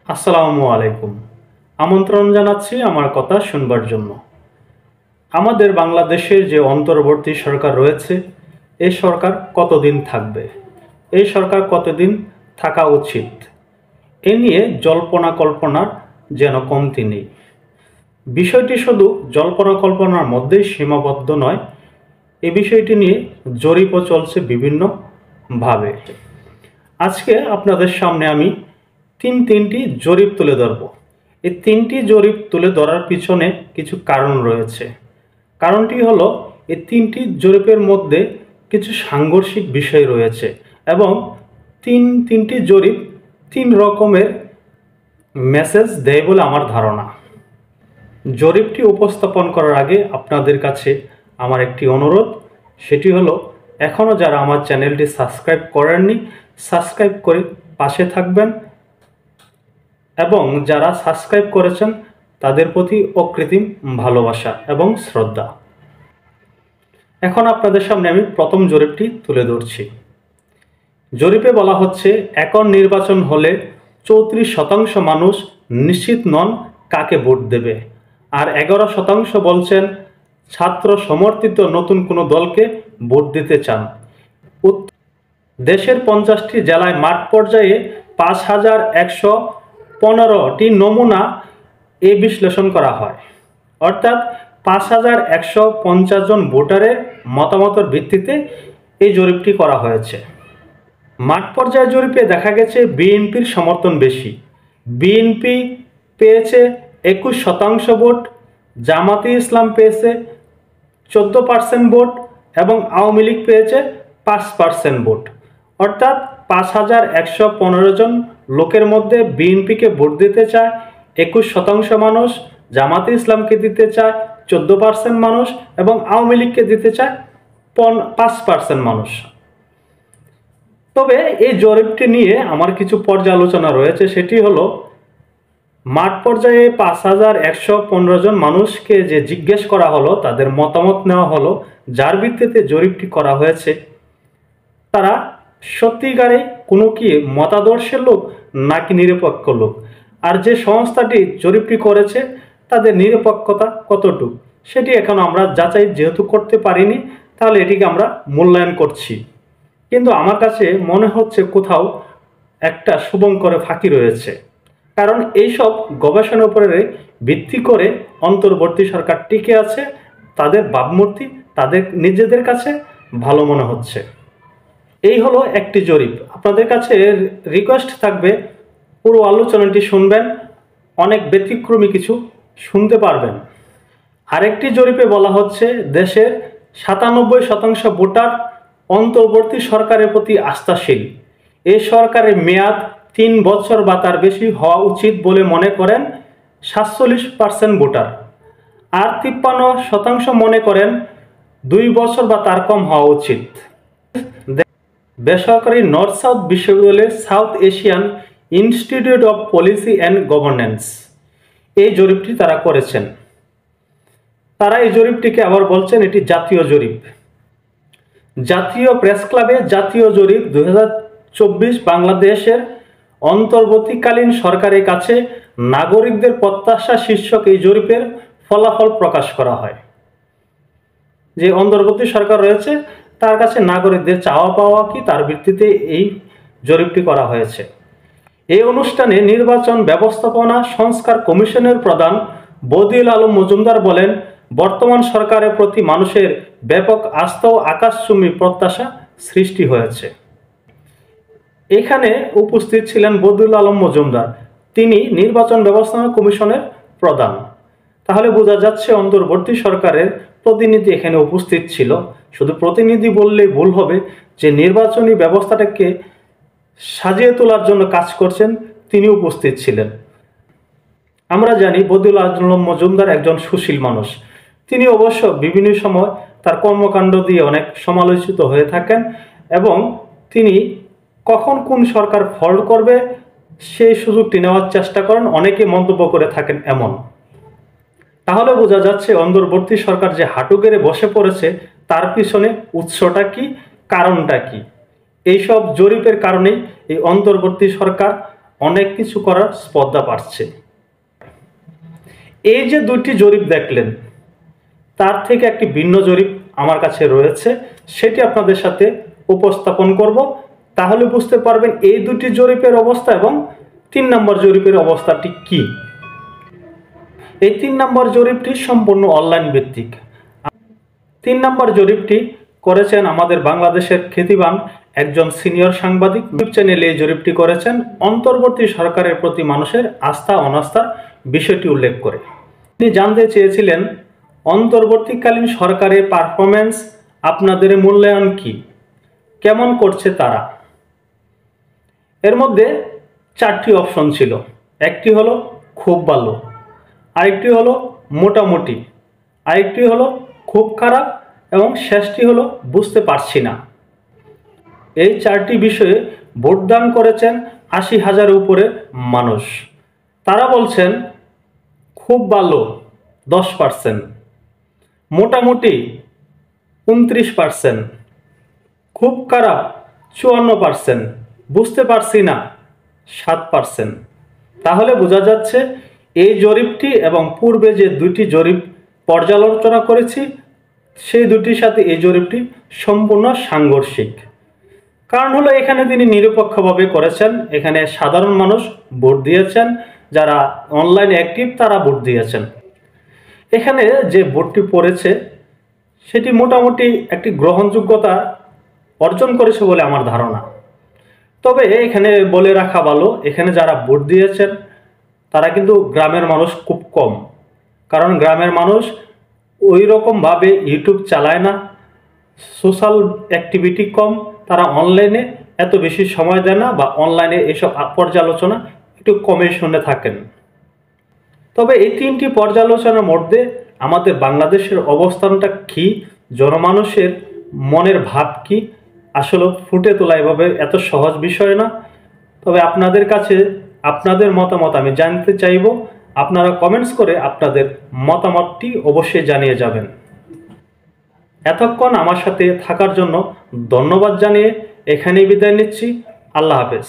আসসালামু আলাইকুম। আমন্ত্রণ জানাচ্ছি আমার কথা শুনবার জন্য। আমাদের বাংলাদেশের যে অন্তর্বর্তী সরকার রয়েছে, এই সরকার কতদিন থাকবে? এই সরকার কতদিন থাকা উচিত? এ নিয়ে জল্পনা কল্পনার যেন কমতি নেই। বিষয়টি শুধু জল্পনা কল্পনার মধ্যেই সীমাবদ্ধ নয়, এই বিষয়টি নিয়ে জরিপও চলছে বিভিন্নভাবে। আজকে আপনাদের সামনে আমি তিনটি জরিপ তুলে ধরব। এই তিনটি জরিপ তুলে ধরার পিছনে কিছু কারণ রয়েছে। কারণটি হলো এই তিনটি জরিপের মধ্যে কিছু সাংঘর্ষিক বিষয় রয়েছে এবং তিনটি জরিপ তিন রকমের মেসেজ দেয় বলে আমার ধারণা। জরিপটি উপস্থাপন করার আগে আপনাদের কাছে আমার একটি অনুরোধ, সেটি হলো এখনও যারা আমার চ্যানেলটি সাবস্ক্রাইব করেননি, সাবস্ক্রাইব করে পাশে থাকবেন এবং যারা সাবস্ক্রাইব করেছেন তাদের প্রতি অকৃত্রিম ভালোবাসা এবং শ্রদ্ধা। এখন আপনাদের সামনে আমি প্রথম জরিপটি তুলে ধরছি। জরিপে বলা হচ্ছে, এখন নির্বাচন হলে 34% মানুষ নিশ্চিত নন কাকে ভোট দেবে, আর 11% বলছেন ছাত্র সমর্থিত নতুন কোনো দলকে ভোট দিতে চান। দেশের 50টি জেলায় মাঠ পর্যায়ে 5115টি নমুনা বিশ্লেষণ করা হয়, অর্থাৎ 5150 জন ভোটারের মতামতের ভিত্তিতে এই জরিপটি করা হয়েছে। মাঠ পর্যায়ে জরিপে দেখা গেছে বিএনপির সমর্থন বেশি। বিএনপি পেয়েছে 21% ভোট, জামাতে ইসলাম পেয়েছে 14% ভোট এবং আওয়ামী লীগ পেয়েছে 5% ভোট। অর্থাৎ 5115 জন লোকের মধ্যে বিএনপিকে ভোট দিতে চায় 21% মানুষ, জামাতে ইসলামকে দিতে চায় 14% মানুষ এবং আওয়ামী লীগকে দিতে চায় 5% মানুষ। তবে এই জরিপটি নিয়ে আমার কিছু পর্যালোচনা রয়েছে। সেটি হলো, মাঠ পর্যায়ে 5115 জন মানুষকে যে জিজ্ঞেস করা হলো, তাদের মতামত নেওয়া হলো, যার ভিত্তিতে জরিপটি করা হয়েছে, তারা সত্যিকারে কোনো কি মতাদর্শের লোক নাকি নিরপেক্ষ লোক, আর যে সংস্থাটি জরিপটি করেছে তাদের নিরপেক্ষতা কতটুকু সেটি এখন আমরা যাচাই যেহেতু করতে পারিনি, তাহলে এটিকে আমরা মূল্যায়ন করছি। কিন্তু আমার কাছে মনে হচ্ছে কোথাও একটা শুভঙ্করে ফাঁকি রয়েছে, কারণ এইসব গবেষণার উপরে ভিত্তি করে অন্তর্বর্তী সরকার টিকে আছে। তাদের ভাবমূর্তি তাদের নিজেদের কাছে ভালো মনে হচ্ছে। এই হলো একটি জরিপ। আপনাদের কাছে রিকোয়েস্ট থাকবে পুরো আলোচনাটি শুনবেন, অনেক ব্যতিক্রমী কিছু শুনতে পারবেন। আরেকটি জরিপে বলা হচ্ছে, দেশের 97% ভোটার অন্তর্বর্তী সরকারের প্রতি আস্থাশীল। এই সরকারের মেয়াদ 3 বছর বা তার বেশি হওয়া উচিত বলে মনে করেন 47% ভোটার, আর 53% মনে করেন 2 বছর বা তার কম হওয়া উচিত। বেসরকারি নর্থ সাউথ বিশ্ববিদ্যালয়ের south Asian institute of policy and governance এই জরিপটি তারা করেছেন। তারা এই জরিপটিকে আবার বলছেন এটি জাতীয় জরিপ। জাতীয় প্রেস ক্লাবে জাতীয় জরিপ 2024 বাংলাদেশের অন্তর্বর্তীকালীন সরকারের কাছে নাগরিকদের প্রত্যাশা শীর্ষক এই জরিপের ফলাফল প্রকাশ করা হয়। যে অন্তর্বর্তী সরকার রয়েছে তার কাছে নাগরিকদের চাওয়া পাওয়া কি, তার ভিত্তিতে এই জরিপটি করা হয়েছে। এই অনুষ্ঠানে নির্বাচন ব্যবস্থাপনা সংস্কার কমিশনের প্রধান বদিউল আলম মজুমদার বলেন, বর্তমান সরকারের প্রতি মানুষের ব্যাপক আস্থা ও আকাশচুম্বী প্রত্যাশা সৃষ্টি হয়েছে। এখানে উপস্থিত ছিলেন বদিউল আলম মজুমদার, তিনি নির্বাচন ব্যবস্থাপনা কমিশনের প্রধান। তাহলে বোঝা যাচ্ছে অন্তর্বর্তী সরকারের প্রতিনিধি এখানে উপস্থিত ছিল। শুধু প্রতিনিধি বললেই ভুল হবে, যে নির্বাচনী ব্যবস্থাটাকে সাজিয়ে তোলার জন্য কাজ করছেন তিনি উপস্থিত ছিলেন। আমরা জানি বদিউল আলম মজুমদার একজন সুশীল মানুষ। তিনি অবশ্য বিভিন্ন সময় তার কর্মকাণ্ড দিয়ে অনেক সমালোচিত হয়ে থাকেন এবং তিনি কখন কোন সরকার ফল করবে সেই সুযোগটি নেওয়ার চেষ্টা করেন, অনেকে মন্তব্য করে থাকেন এমন। তাহলে বোঝা যাচ্ছে অন্তর্বর্তী সরকার যে হাঁটু গেড়ে বসে পড়েছে তার পিছনে উৎসটা কি, কারণটা কি। এইসব জরিপের কারণেই এই অন্তর্বর্তী সরকার অনেক কিছু করার স্পর্ধা পাচ্ছে। এই যে দুইটি জরিপ দেখলেন, তার থেকে একটি ভিন্ন জরিপ আমার কাছে রয়েছে, সেটি আপনাদের সাথে উপস্থাপন করব। তাহলে বুঝতে পারবেন এই দুটি জরিপের অবস্থা এবং 3 নম্বর জরিপের অবস্থাটি কি। এই 3 নম্বর জরিপটি সম্পূর্ণ অনলাইন ভিত্তিক। 3 নম্বর জরিপটি করেছেন আমাদের বাংলাদেশের খ্যাতিমান একজন সিনিয়র সাংবাদিক। ইউটিউব চ্যানেলে এই জরিপটি করেছেন অন্তর্বর্তী সরকারের প্রতি মানুষের আস্থা অনাস্থার বিষয়টি উল্লেখ করে। তিনি জানতে চেয়েছিলেন অন্তর্বর্তীকালীন সরকারের পারফরম্যান্স আপনাদের মূল্যায়ন কি, কেমন করছে তারা। এর মধ্যে 4টি অপশন ছিল। একটি হলো খুব ভালো, আরেকটি হলো মোটামুটি, আরেকটি হলো খুব খারাপ এবং শেষটি হলো বুঝতে পারছি না। এই 4টি বিষয়ে ভোটদান করেছেন 80,000-এর উপরে মানুষ। তারা বলছেন খুব ভালো 10%, মোটামুটি 29%, খুব খারাপ 54%, বুঝতে পারছি না 7%। তাহলে বোঝা যাচ্ছে এই জরিপটি এবং পূর্বে যে দুটি জরিপ পর্যালোচনা করেছি সেই দুটির সাথে এই জরিপটি সম্পূর্ণ সাংঘর্ষিক। কারণ হলো এখানে তিনি নিরপেক্ষভাবে করেছেন, এখানে সাধারণ মানুষ ভোট দিয়েছেন, যারা অনলাইনে অ্যাক্টিভ তারা ভোট দিয়েছেন। এখানে যে ভোটটি পড়েছে সেটি মোটামুটি একটি গ্রহণযোগ্যতা অর্জন করেছে বলে আমার ধারণা। তবে এখানে বলে রাখা ভালো, এখানে যারা ভোট দিয়েছেন তারা কিন্তু গ্রামের মানুষ খুব কম। কারণ গ্রামের মানুষ ওই রকমভাবে ইউটিউব চালায় না, সোশ্যাল অ্যাক্টিভিটি কম, তারা অনলাইনে এত বেশি সময় দেয় না বা অনলাইনে এসব পর্যালোচনা একটু কমে শুনে থাকেন। তবে এই 3টি পর্যালোচনার মধ্যে আমাদের বাংলাদেশের অবস্থানটা কি, জনমানুষের মনের ভাব কি, আসলে ফুটে তোলা এভাবে এত সহজ বিষয় না। তবে আপনাদের কাছে আপনাদের মতামত আমি জানতে চাইব। আপনারা কমেন্টস করে আপনাদের মতামতটি অবশ্যই জানিয়ে যাবেন। এতক্ষণ আমার সাথে থাকার জন্য ধন্যবাদ জানিয়ে এখানেই বিদায় নিচ্ছি। আল্লাহ হাফেজ।